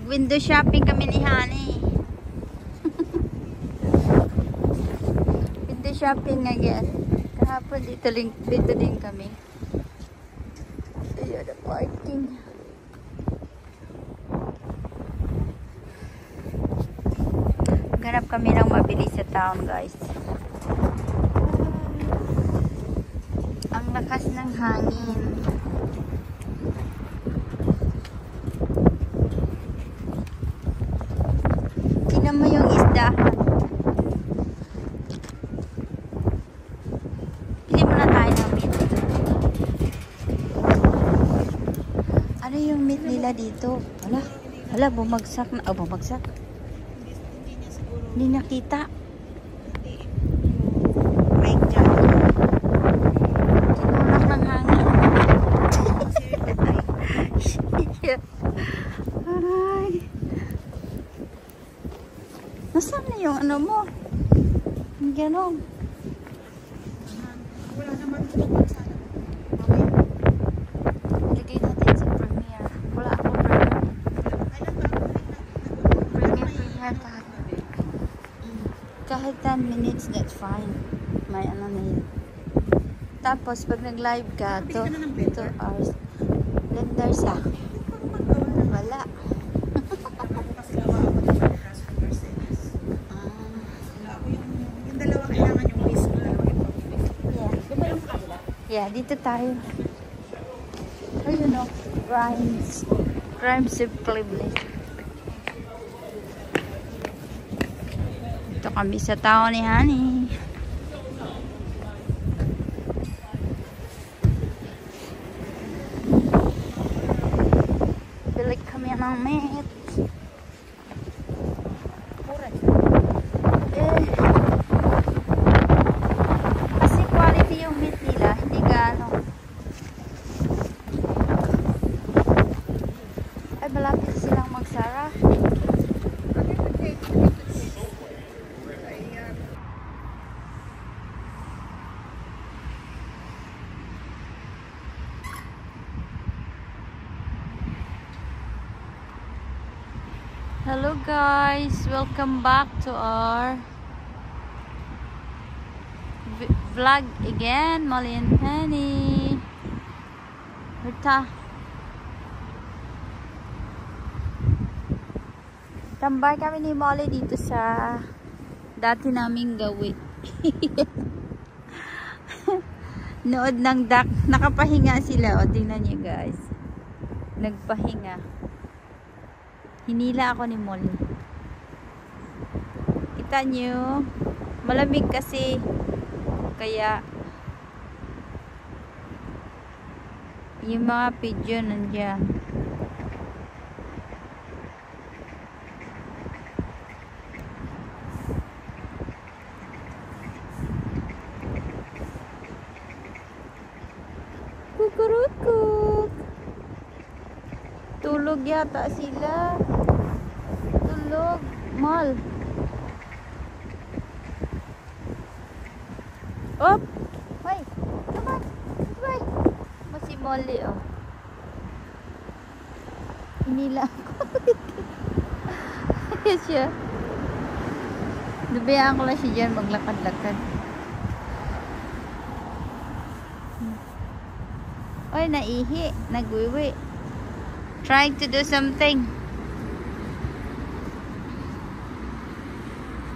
Nag-window shopping kami ni Honey. Window shopping again. Kahapon dito din kami. Ayun, the parking. Ganap kami ng mabili sa town, guys. Ang lakas ng hangin. Tingnan mo yung isdahan. Pili muna tayo ng meat. Ano yung meat nila dito? Wala, bumagsak na. Oh, bumagsak. Hindi nakita. Break dyan. Tinulak ng hangin. Aray. Nasaan na yung ano mo? Yung ganon. Wala naman. Lagay natin sa Premiere. Wala ako Premiere. Premiere tayo. Kahit 10 minutes, that's fine. May ano na yun. Tapos, pag nag-live ka, 2 hours. Blender sa. Wala. Yung dalawa kailangan yung waist ko lang. Yeah, dito tayo. Ayun o. Rhymes simply. Ito kami sa tao ni Honey. Bili kami ng meat. Kasi quality yung meat nila. Hindi gaano. Ay, malapit silang magsara. Hello guys, welcome back to our vlog again, Molly and Honey. Berta. Tambay kami ni Molly dito sa dati naming gawin. Nood ng duck, nakapahinga sila. O, tingnan niyo guys. Nagpahinga. Hinila ako ni Molly. Kita nyo, malamig kasi. Kaya, yung mga pigeon nandiyan. Kukurukuk. Tulog yata sila. Tulog. Mal. Op. Hoy. Come on. Bye. Masih Molly oh. Hinila ako. Yes siya. Nabayaan ko lang siya dyan maglakad-lakad. Oy, naihi. Nagwiwi. Trying to do something.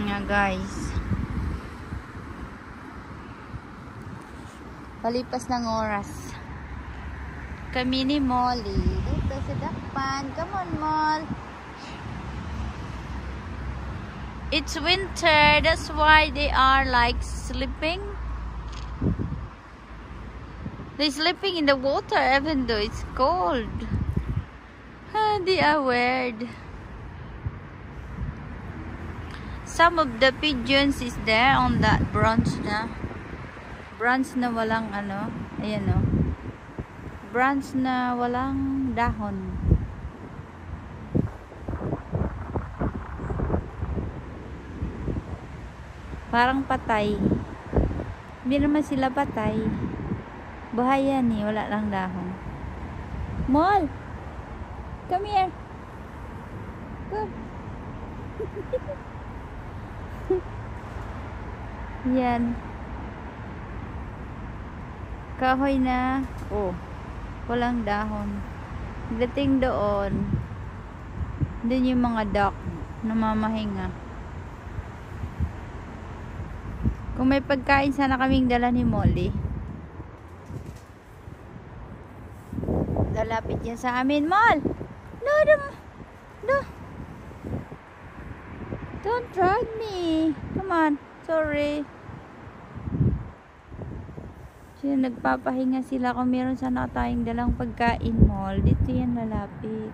Nga guys. Palipas ng oras. Kami ni Molly. Dito sa dakpan. Come on, Mol. It's winter. That's why they are like sleeping. They're sleeping in the water even though it's cold. They are weird. Some of the pigeons is there on that branch na. Branch na walang ano. Ayan o. Branch na walang dahon. Parang patay. Hindi naman sila patay. Buhay yan eh. Wala lang dahon. Mol! Come here. Come. Yan. Kahoy na. Oh. Walang dahon. Dating doon. Doon yung mga duck na mamahinga. Kung may pagkain sana kaming dala ni Molly. Lalapit yan sa amin, Mol. No. Don't drag me. Come on. Sorry. Sila nagpapahinga sila kung meron sana tayong dalang pagkain, Mol. Dito yan lalapit.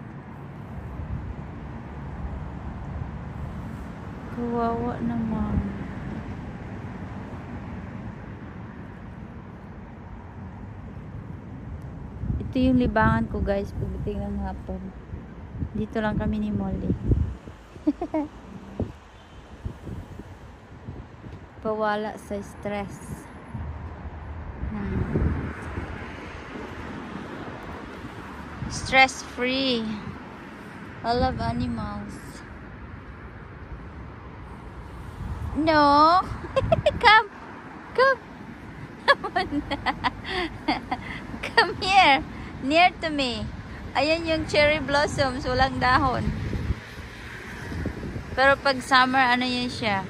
Kawawa naman. Ito yung libangan ko, guys, pagdating ng hapon. Dito lang kami ni Molly. Pawala sa stress. Stress free. I love animals. No. Come. Come here. Near to me. Ayan yung cherry blossoms. Walang dahon. Pero pag summer, ano yan siya?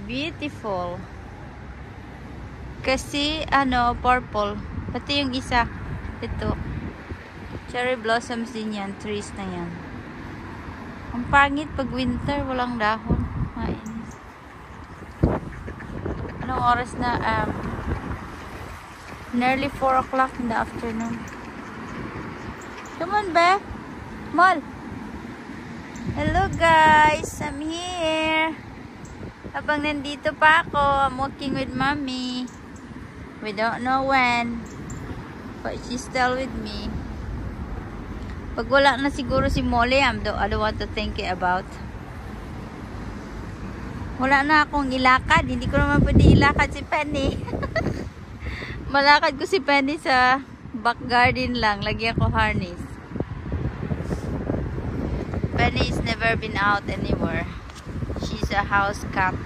Beautiful. Kasi, purple. Pati yung isa. Ito. Cherry blossoms din yan. Trees na yan. Ang pangit pag winter. Walang dahon. Mainis. Anong oras na? Nearly 4 o'clock in the afternoon. Come on, Beth. Mol. Hello, guys. I'm here. Habang nandito pa ako, I'm walking with Mommy. We don't know when. But she's still with me. Pag wala na siguro si Molly, I don't want to think about. Wala na akong ilakad. Hindi ko naman pwede ilakad si Penny. Malakad ko si Penny sa back garden lang. Lagyan ko harness. Penny's never been out anywhere. She's a house cat.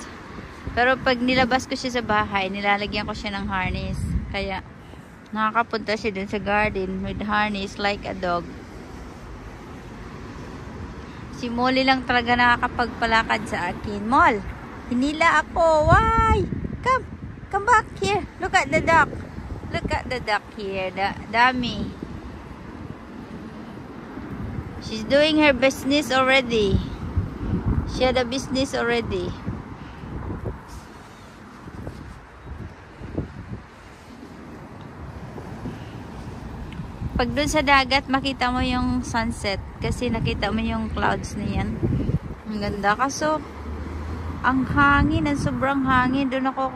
Pero pag nilabas ko siya sa bahay, nilalagyan ko siya ng harness. Kaya nakakapunta siya dun sa garden with harness like a dog. Si Molly lang talaga nakakapagpalakad sa akin. Mol, hinila ako. Why? Come back here. Look at the duck. Look at the duck here. Dami. She's doing her business already. She had a business already. Pag dun sa dagat, makita mo yung sunset. Kasi nakita mo yung clouds na yan. Ang ganda. Kaso, ang hangin. Ang sobrang hangin. Doon ako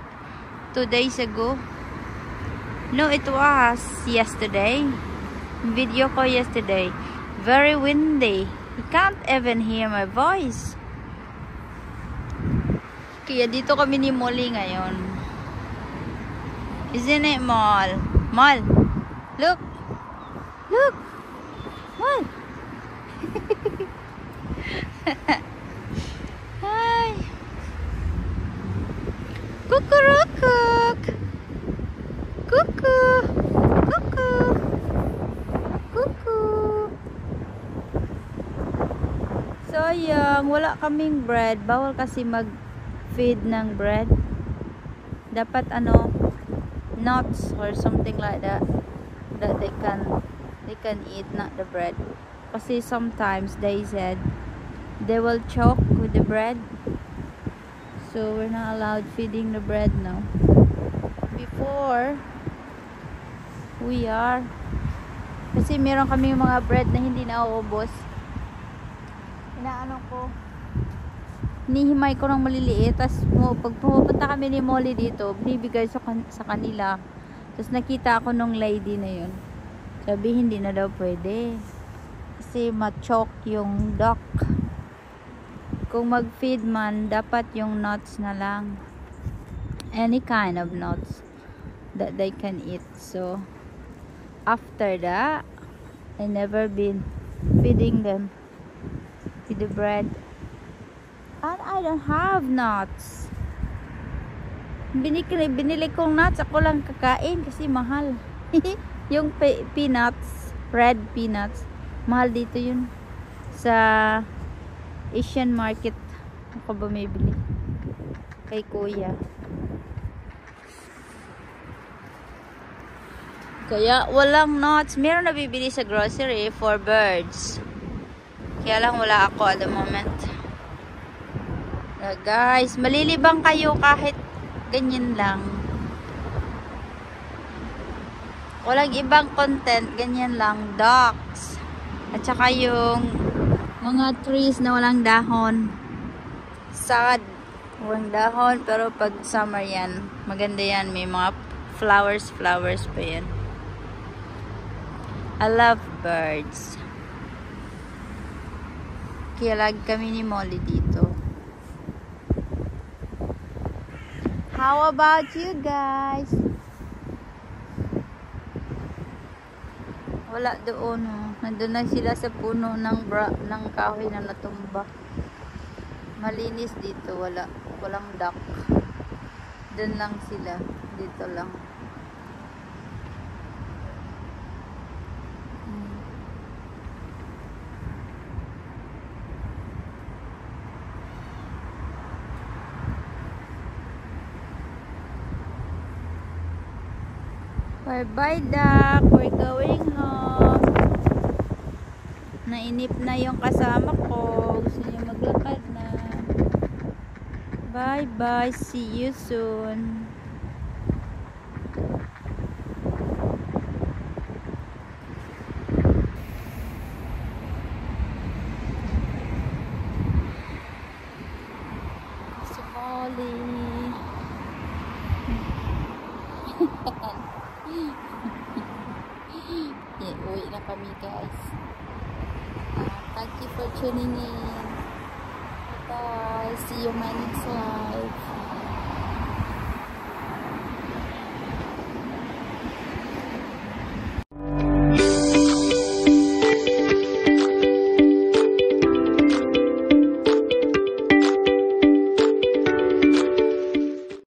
2 days ago. No, it was yesterday. Video ko yesterday. Very windy. You can't even hear my voice. Kaya dito kami ni Molly ngayon. Isn't it, Mol? Mol, look. Look. Mol. Hi. Kukurukuk. Kuku. Kuku. Kuku. Sayang, wala kaming bread. Bawal kasi mag-feed ng bread. Dapat nuts or something like that they can eat, not the bread. Kasi sometimes they said they will choke with the bread. So we're not allowed feeding the bread now. Before we are. Kasi meron kami mga bread na hindi nauubos. Inaano ko. Hinihimay ko ng maliliit. Tapos pag pumunta kami ni Molly dito, binibigay sa kanila. Tapos nakita ako nung lady na yun. Sabi hindi na daw pwede. Kasi ma-choke yung duck. Kung mag-feed man, dapat yung nuts na lang. Any kind of nuts that they can eat. So after that, I never been feeding them. with the bread. And I don't have nuts. Binili kong nuts, ako lang kakain kasi mahal. Yung peanuts, red peanuts, mahal dito yun sa Asian market. Ako ba may bili kay kuya. Kaya walang nuts. Meron na bibili sa grocery for birds. Kaya lang wala ako at the moment. Guys, malilibang kayo kahit ganyan lang. Walang ibang content, ganyan lang. Ducks. At saka yung mga trees na walang dahon. Sad. Walang dahon, pero pag summer yan, maganda yan. May mga flowers pa yan. I love birds. Kilag kami ni Molly dito. How about you guys? Wala doon, oh. Nandun na sila sa puno ng kahoy na natumba. Malinis dito, walang duck. Doon lang sila, dito lang. Bye-bye, duck. We're going home. Nainip na yung kasama ko. Gusto niya maglakad na. Bye-bye. See you soon. Sumali. Uwi na kami, guys. Thank you for tuning in. Bye. See you in my next live.